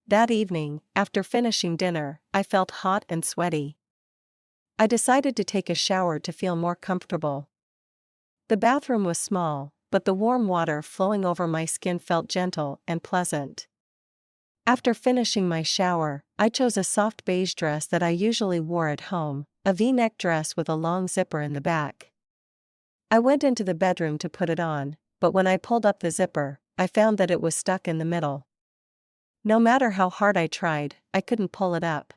That evening, after finishing dinner, I felt hot and sweaty. I decided to take a shower to feel more comfortable. The bathroom was small, but the warm water flowing over my skin felt gentle and pleasant. After finishing my shower, I chose a soft beige dress that I usually wore at home, a V-neck dress with a long zipper in the back. I went into the bedroom to put it on, but when I pulled up the zipper, I found that it was stuck in the middle. No matter how hard I tried, I couldn't pull it up.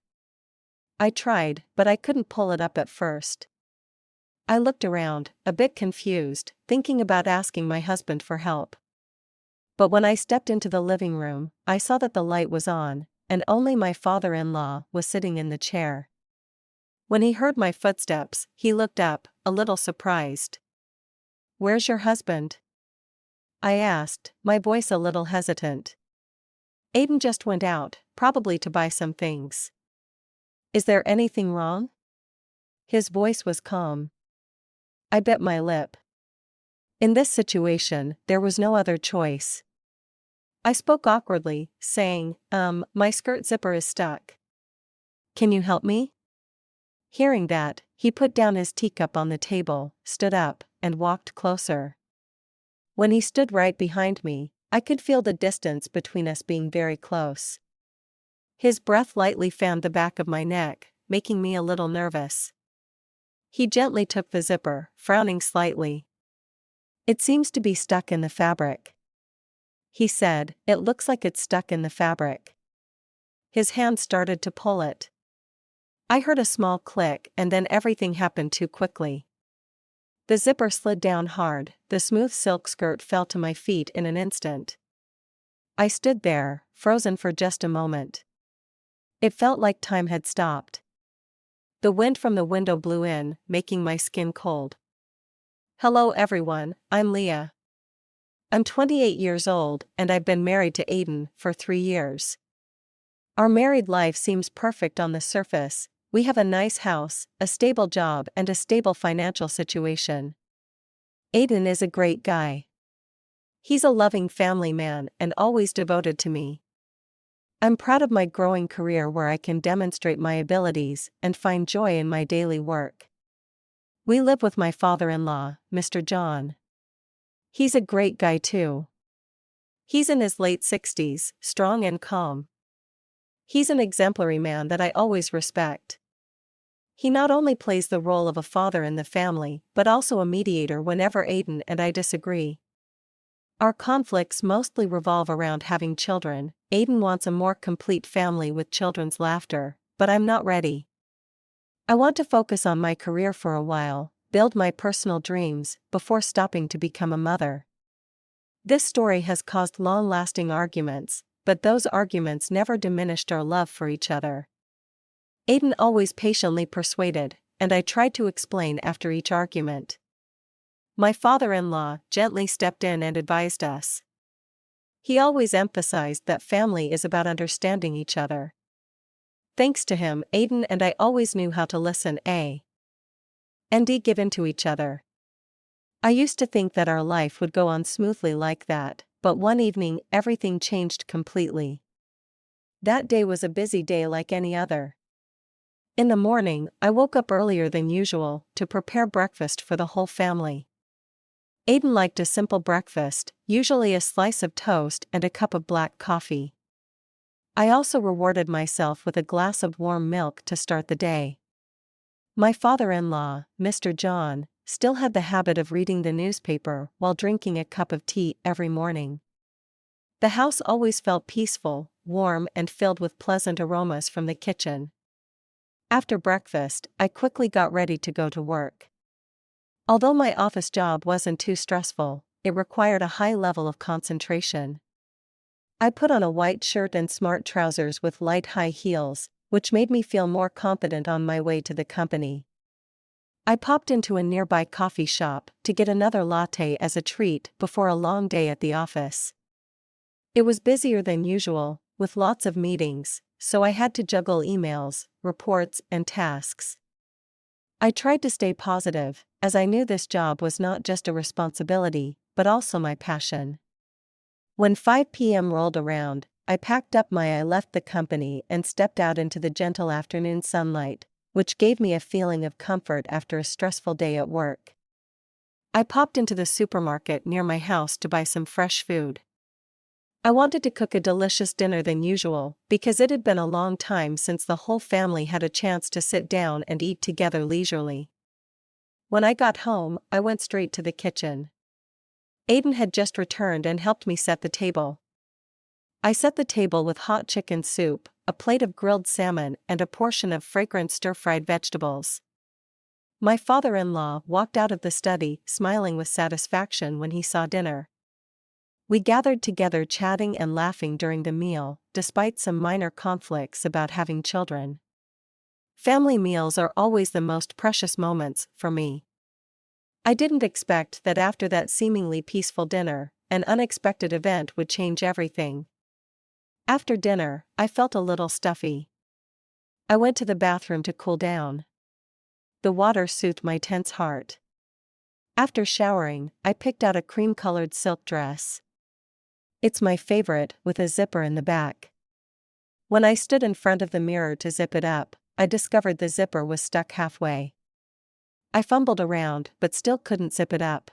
I tried, but I couldn't pull it up at first. I looked around, a bit confused, thinking about asking my husband for help. But when I stepped into the living room, I saw that the light was on, and only my father-in-law was sitting in the chair. When he heard my footsteps, he looked up, a little surprised. "Where's your husband?" I asked, my voice a little hesitant. "Aiden just went out, probably to buy some things." "Is there anything wrong?" His voice was calm. I bit my lip. In this situation, there was no other choice. I spoke awkwardly, saying, my skirt zipper is stuck. "Can you help me?" Hearing that, he put down his teacup on the table, stood up, and walked closer. When he stood right behind me, I could feel the distance between us being very close. His breath lightly fanned the back of my neck, making me a little nervous. He gently took the zipper, frowning slightly. "It seems to be stuck in the fabric," he said. "It looks like it's stuck in the fabric." His hand started to pull it. I heard a small click and then everything happened too quickly. The zipper slid down hard, the smooth silk skirt fell to my feet in an instant. I stood there, frozen for just a moment. It felt like time had stopped. The wind from the window blew in, making my skin cold. "Hello everyone, I'm Leah. I'm 28 years old and I've been married to Aiden for 3 years. Our married life seems perfect on the surface. We have a nice house, a stable job and a stable financial situation. Aiden is a great guy. He's a loving family man and always devoted to me. I'm proud of my growing career where I can demonstrate my abilities and find joy in my daily work. We live with my father-in-law, Mr. John. He's a great guy too. He's in his late 60s, strong and calm. He's an exemplary man that I always respect. He not only plays the role of a father in the family, but also a mediator whenever Aiden and I disagree. Our conflicts mostly revolve around having children. Aiden wants a more complete family with children's laughter, but I'm not ready. I want to focus on my career for a while, build my personal dreams, before stopping to become a mother. This story has caused long-lasting arguments, but those arguments never diminished our love for each other. Aiden always patiently persuaded, and I tried to explain after each argument. My father-in-law gently stepped in and advised us. He always emphasized that family is about understanding each other. Thanks to him, Aiden and I always knew how to listen and give in to each other. I used to think that our life would go on smoothly like that, but one evening everything changed completely. That day was a busy day like any other. In the morning, I woke up earlier than usual to prepare breakfast for the whole family. Aiden liked a simple breakfast, usually a slice of toast and a cup of black coffee. I also rewarded myself with a glass of warm milk to start the day. My father-in-law, Mr. John, still had the habit of reading the newspaper while drinking a cup of tea every morning. The house always felt peaceful, warm and filled with pleasant aromas from the kitchen. After breakfast, I quickly got ready to go to work. Although my office job wasn't too stressful, it required a high level of concentration. I put on a white shirt and smart trousers with light high heels, which made me feel more confident on my way to the company. I popped into a nearby coffee shop to get another latte as a treat before a long day at the office. It was busier than usual, with lots of meetings, so I had to juggle emails, reports, and tasks. I tried to stay positive, as I knew this job was not just a responsibility, but also my passion. When 5 p.m. rolled around, I packed up I left the company and stepped out into the gentle afternoon sunlight, which gave me a feeling of comfort after a stressful day at work. I popped into the supermarket near my house to buy some fresh food. I wanted to cook a delicious dinner than usual, because it had been a long time since the whole family had a chance to sit down and eat together leisurely. When I got home, I went straight to the kitchen. Aiden had just returned and helped me set the table. I set the table with hot chicken soup, a plate of grilled salmon, and a portion of fragrant stir-fried vegetables. My father-in-law walked out of the study, smiling with satisfaction when he saw dinner. We gathered together chatting and laughing during the meal, despite some minor conflicts about having children. Family meals are always the most precious moments for me. I didn't expect that after that seemingly peaceful dinner, an unexpected event would change everything. After dinner, I felt a little stuffy. I went to the bathroom to cool down. The water soothed my tense heart. After showering, I picked out a cream-colored silk dress. It's my favorite, with a zipper in the back. When I stood in front of the mirror to zip it up, I discovered the zipper was stuck halfway. I fumbled around, but still couldn't zip it up.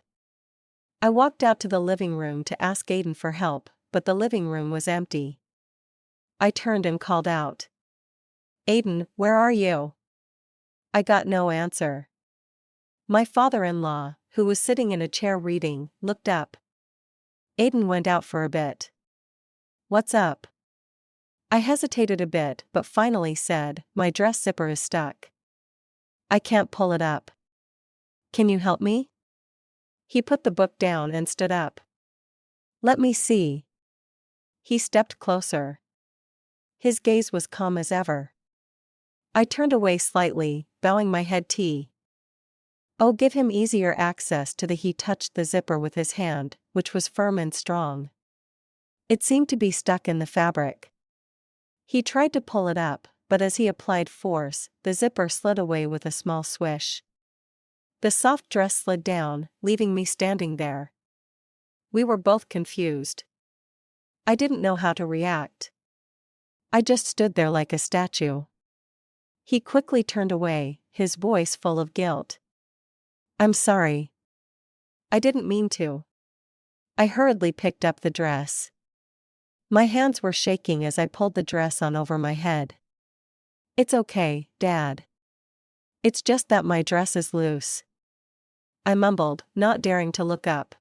I walked out to the living room to ask Aiden for help, but the living room was empty. I turned and called out, "Aiden, where are you?" I got no answer. My father-in-law, who was sitting in a chair reading, looked up. Aiden went out for a bit. "What's up?" I hesitated a bit but finally said, "My dress zipper is stuck. I can't pull it up. Can you help me?" He put the book down and stood up. "Let me see." He stepped closer. His gaze was calm as ever. I turned away slightly, bowing my head. "Oh, give him easier access to the." He touched the zipper with his hand, which was firm and strong. It seemed to be stuck in the fabric. He tried to pull it up, but as he applied force, the zipper slid away with a small swish. The soft dress slid down, leaving me standing there. We were both confused. I didn't know how to react. I just stood there like a statue. He quickly turned away, his voice full of guilt. "I'm sorry. I didn't mean to." I hurriedly picked up the dress. My hands were shaking as I pulled the dress on over my head. "It's okay, Dad. It's just that my dress is loose," I mumbled, not daring to look up.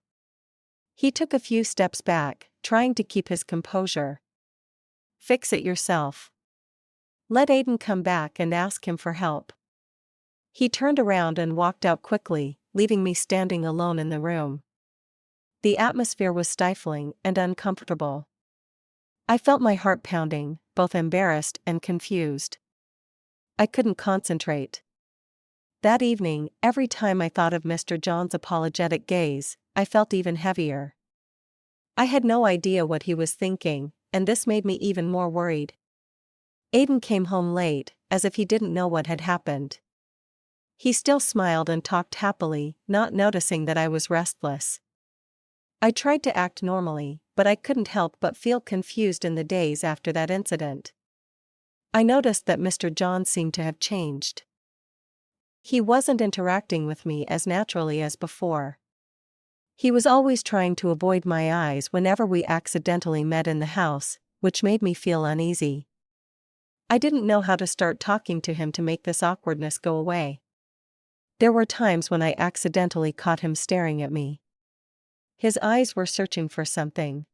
He took a few steps back, trying to keep his composure. "Fix it yourself. Let Aiden come back and ask him for help." He turned around and walked out quickly, leaving me standing alone in the room. The atmosphere was stifling and uncomfortable. I felt my heart pounding, both embarrassed and confused. I couldn't concentrate. That evening, every time I thought of Mr. John's apologetic gaze, I felt even heavier. I had no idea what he was thinking, and this made me even more worried. Aiden came home late, as if he didn't know what had happened. He still smiled and talked happily, not noticing that I was restless. I tried to act normally, but I couldn't help but feel confused in the days after that incident. I noticed that Mr. John seemed to have changed. He wasn't interacting with me as naturally as before. He was always trying to avoid my eyes whenever we accidentally met in the house, which made me feel uneasy. I didn't know how to start talking to him to make this awkwardness go away. There were times when I accidentally caught him staring at me. His eyes were searching for something.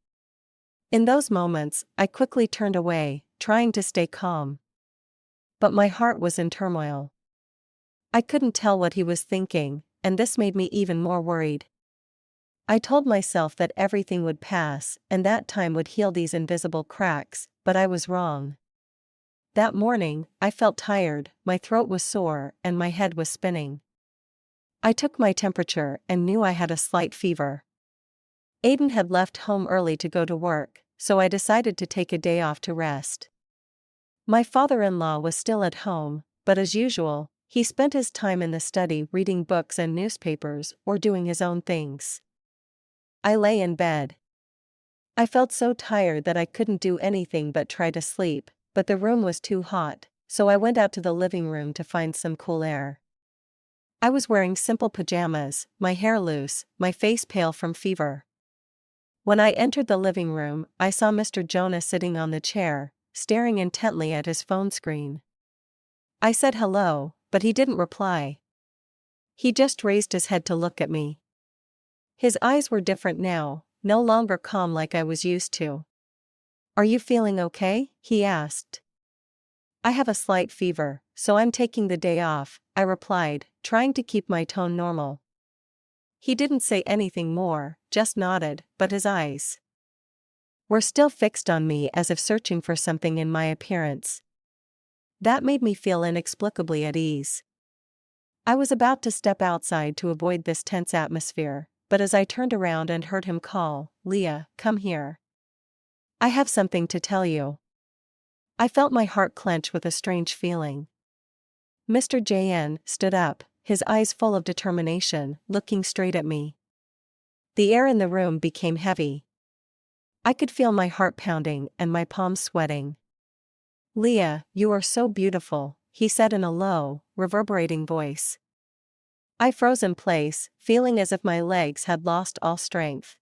In those moments, I quickly turned away, trying to stay calm. But my heart was in turmoil. I couldn't tell what he was thinking, and this made me even more worried. I told myself that everything would pass, and that time would heal these invisible cracks, but I was wrong. That morning, I felt tired, my throat was sore, and my head was spinning. I took my temperature and knew I had a slight fever. Aiden had left home early to go to work, so I decided to take a day off to rest. My father-in-law was still at home, but as usual, he spent his time in the study reading books and newspapers or doing his own things. I lay in bed. I felt so tired that I couldn't do anything but try to sleep, but the room was too hot, so I went out to the living room to find some cool air. I was wearing simple pajamas, my hair loose, my face pale from fever. When I entered the living room, I saw Mr. Jonah sitting on the chair, staring intently at his phone screen. I said hello, but he didn't reply. He just raised his head to look at me. His eyes were different now, no longer calm like I was used to. "Are you feeling okay?" he asked. "I have a slight fever, so I'm taking the day off," I replied, trying to keep my tone normal. He didn't say anything more, just nodded, but his eyes were still fixed on me as if searching for something in my appearance. That made me feel inexplicably at ease. I was about to step outside to avoid this tense atmosphere, but as I turned around and heard him call, "Leah, come here. I have something to tell you." I felt my heart clench with a strange feeling. Mr. JN stood up, his eyes full of determination, looking straight at me. The air in the room became heavy. I could feel my heart pounding and my palms sweating. "Leah, you are so beautiful," he said in a low, reverberating voice. I froze in place, feeling as if my legs had lost all strength.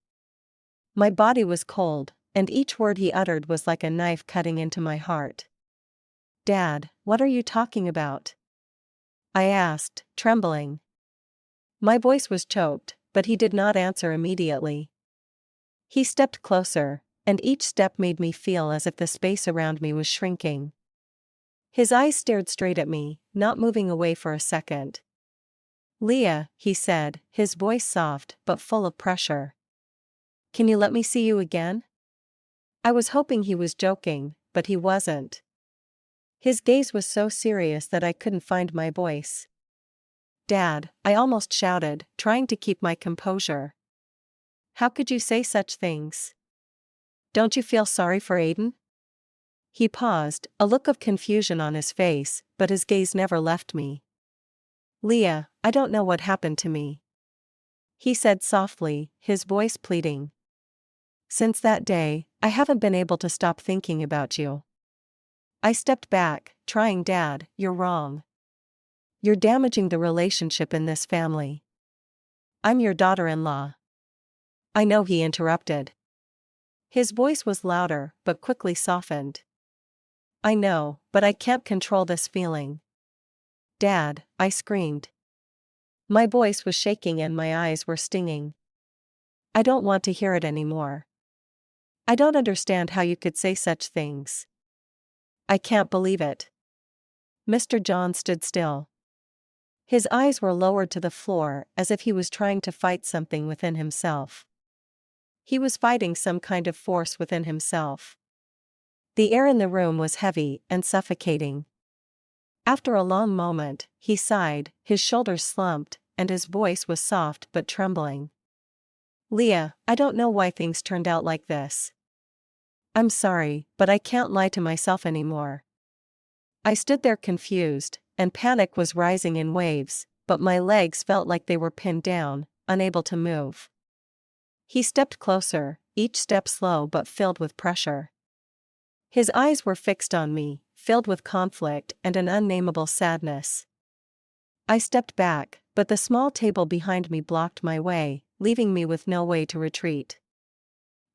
My body was cold, and each word he uttered was like a knife cutting into my heart. "Dad, what are you talking about?" I asked, trembling. My voice was choked, but he did not answer immediately. He stepped closer, and each step made me feel as if the space around me was shrinking. His eyes stared straight at me, not moving away for a second. "Leah," he said, his voice soft but full of pressure. "Can you let me see you again?" I was hoping he was joking, but he wasn't. His gaze was so serious that I couldn't find my voice. "Dad," I almost shouted, trying to keep my composure. "How could you say such things? Don't you feel sorry for Aiden?" He paused, a look of confusion on his face, but his gaze never left me. "Leah, I don't know what happened to me," he said softly, his voice pleading. "Since that day, I haven't been able to stop thinking about you." I stepped back, trying. "Dad, you're wrong. You're damaging the relationship in this family. I'm your daughter-in-law." "I know," he interrupted. His voice was louder, but quickly softened. "I know, but I can't control this feeling." "Dad," I screamed. My voice was shaking and my eyes were stinging. "I don't want to hear it anymore. I don't understand how you could say such things. I can't believe it." Mr. John stood still. His eyes were lowered to the floor as if he was trying to fight something within himself. He was fighting some kind of force within himself. The air in the room was heavy and suffocating. After a long moment, he sighed, his shoulders slumped, and his voice was soft but trembling. "Leah, I don't know why things turned out like this. I'm sorry, but I can't lie to myself anymore." I stood there confused, and panic was rising in waves, but my legs felt like they were pinned down, unable to move. He stepped closer, each step slow but filled with pressure. His eyes were fixed on me, filled with conflict and an unnameable sadness. I stepped back, but the small table behind me blocked my way, leaving me with no way to retreat.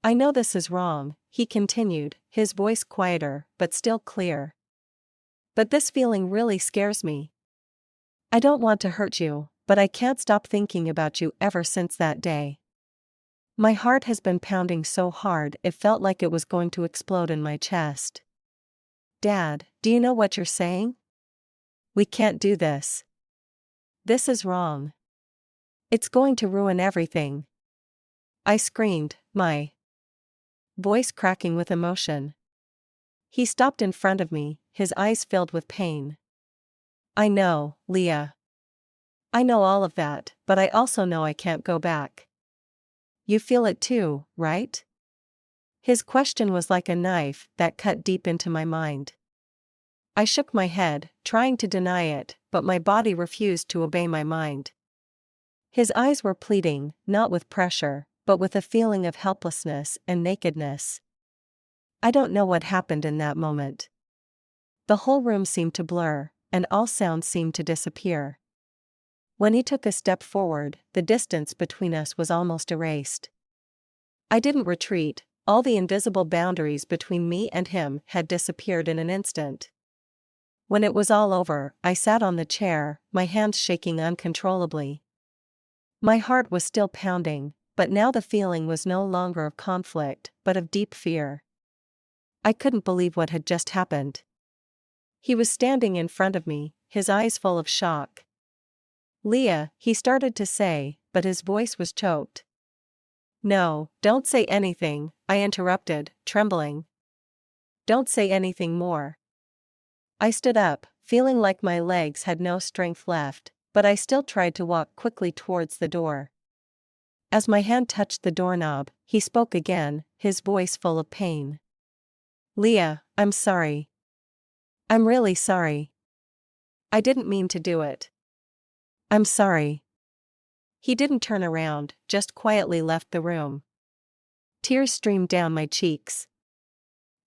"I know this is wrong," he continued, his voice quieter, but still clear. "But this feeling really scares me. I don't want to hurt you, but I can't stop thinking about you ever since that day. My heart has been pounding so hard it felt like it was going to explode in my chest. Dad, do you know what you're saying? We can't do this. This is wrong. It's going to ruin everything." I screamed, my voice cracking with emotion. He stopped in front of me, his eyes filled with pain. "I know, Leah. I know all of that, but I also know I can't go back. You feel it too, right?" His question was like a knife that cut deep into my mind. I shook my head, trying to deny it, but my body refused to obey my mind. His eyes were pleading, not with pressure, but with a feeling of helplessness and nakedness. I don't know what happened in that moment. The whole room seemed to blur, and all sound seemed to disappear. When he took a step forward, the distance between us was almost erased. I didn't retreat, all the invisible boundaries between me and him had disappeared in an instant. When it was all over, I sat on the chair, my hands shaking uncontrollably. My heart was still pounding, but now the feeling was no longer of conflict, but of deep fear. I couldn't believe what had just happened. He was standing in front of me, his eyes full of shock. "Leah," he started to say, but his voice was choked. "No, don't say anything," I interrupted, trembling. "Don't say anything more." I stood up, feeling like my legs had no strength left, but I still tried to walk quickly towards the door. As my hand touched the doorknob, he spoke again, his voice full of pain. "Leah, I'm sorry. I'm really sorry. I didn't mean to do it. I'm sorry." He didn't turn around, just quietly left the room. Tears streamed down my cheeks.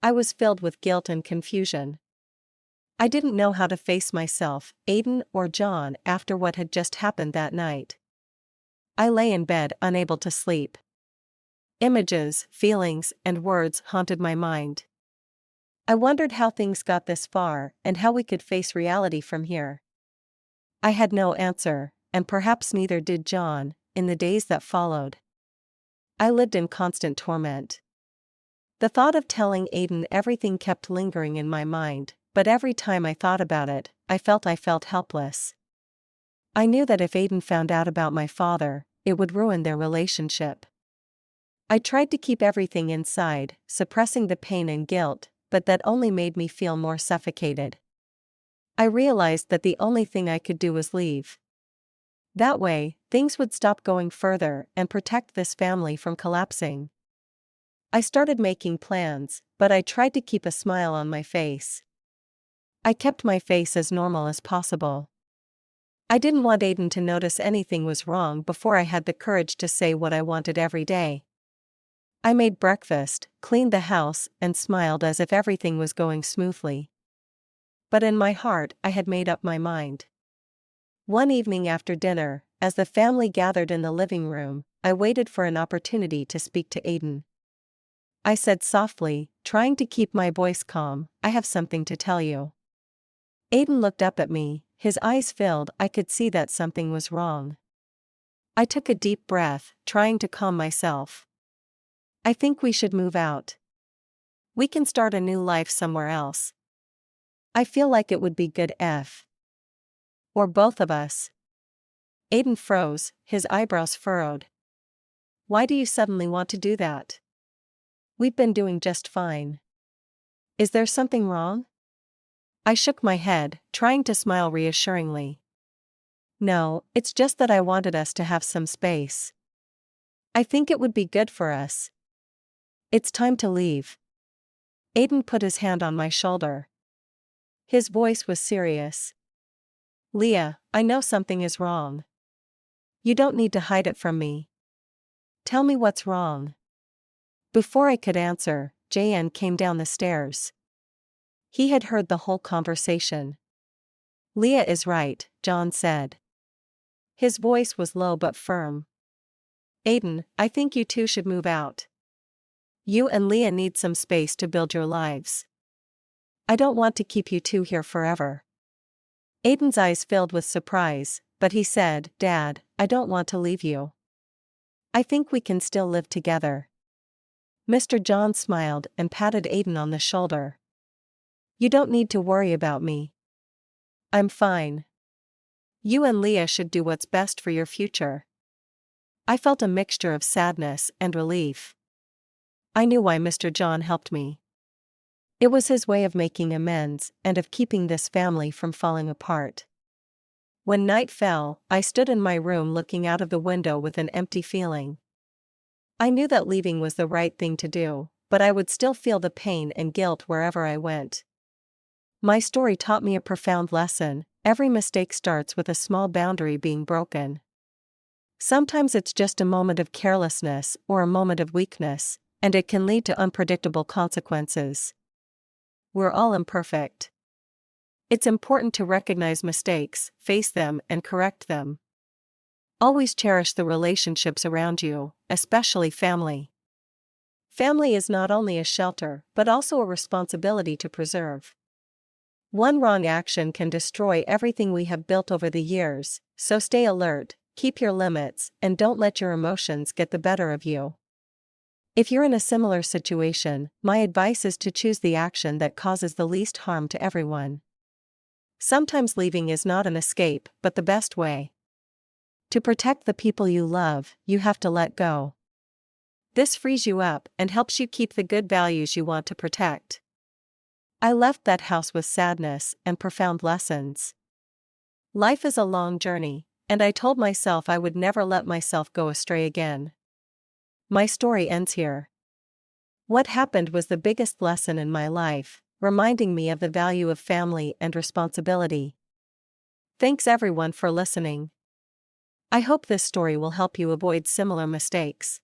I was filled with guilt and confusion. I didn't know how to face myself, Aiden or John, after what had just happened that night. I lay in bed unable to sleep. Images, feelings, and words haunted my mind. I wondered how things got this far and how we could face reality from here. I had no answer, and perhaps neither did John, in the days that followed. I lived in constant torment. The thought of telling Aiden everything kept lingering in my mind, but every time I thought about it, I felt helpless. I knew that if Aiden found out about my father, it would ruin their relationship. I tried to keep everything inside, suppressing the pain and guilt, but that only made me feel more suffocated. I realized that the only thing I could do was leave. That way, things would stop going further and protect this family from collapsing. I started making plans, but I tried to keep a smile on my face. I kept my face as normal as possible. I didn't want Aiden to notice anything was wrong before I had the courage to say what I wanted every day. I made breakfast, cleaned the house, and smiled as if everything was going smoothly. But in my heart, I had made up my mind. One evening after dinner, as the family gathered in the living room, I waited for an opportunity to speak to Aiden. I said softly, trying to keep my voice calm, "I have something to tell you." Aiden looked up at me, his eyes filled. I could see that something was wrong. I took a deep breath, trying to calm myself. "I think we should move out. We can start a new life somewhere else. I feel like it would be good or both of us." Aiden froze, his eyebrows furrowed. "Why do you suddenly want to do that? We've been doing just fine. Is there something wrong?" I shook my head, trying to smile reassuringly. "No, it's just that I wanted us to have some space. I think it would be good for us. It's time to leave." Aiden put his hand on my shoulder. His voice was serious. "Leah, I know something is wrong. You don't need to hide it from me. Tell me what's wrong." Before I could answer, Jan came down the stairs. He had heard the whole conversation. "Leah is right," John said. His voice was low but firm. "Aiden, I think you two should move out. You and Leah need some space to build your lives. I don't want to keep you two here forever." Aiden's eyes filled with surprise, but he said, "Dad, I don't want to leave you. I think we can still live together." Mr. John smiled and patted Aiden on the shoulder. "You don't need to worry about me. I'm fine. You and Leah should do what's best for your future." I felt a mixture of sadness and relief. I knew why Mr. John helped me. It was his way of making amends and of keeping this family from falling apart. When night fell, I stood in my room looking out of the window with an empty feeling. I knew that leaving was the right thing to do, but I would still feel the pain and guilt wherever I went. My story taught me a profound lesson: every mistake starts with a small boundary being broken. Sometimes it's just a moment of carelessness or a moment of weakness, and it can lead to unpredictable consequences. We're all imperfect. It's important to recognize mistakes, face them, and correct them. Always cherish the relationships around you, especially family. Family is not only a shelter, but also a responsibility to preserve. One wrong action can destroy everything we have built over the years, so stay alert, keep your limits, and don't let your emotions get the better of you. If you're in a similar situation, my advice is to choose the action that causes the least harm to everyone. Sometimes leaving is not an escape, but the best way. To protect the people you love, you have to let go. This frees you up and helps you keep the good values you want to protect. I left that house with sadness and profound lessons. Life is a long journey, and I told myself I would never let myself go astray again. My story ends here. What happened was the biggest lesson in my life, reminding me of the value of family and responsibility. Thanks everyone for listening. I hope this story will help you avoid similar mistakes.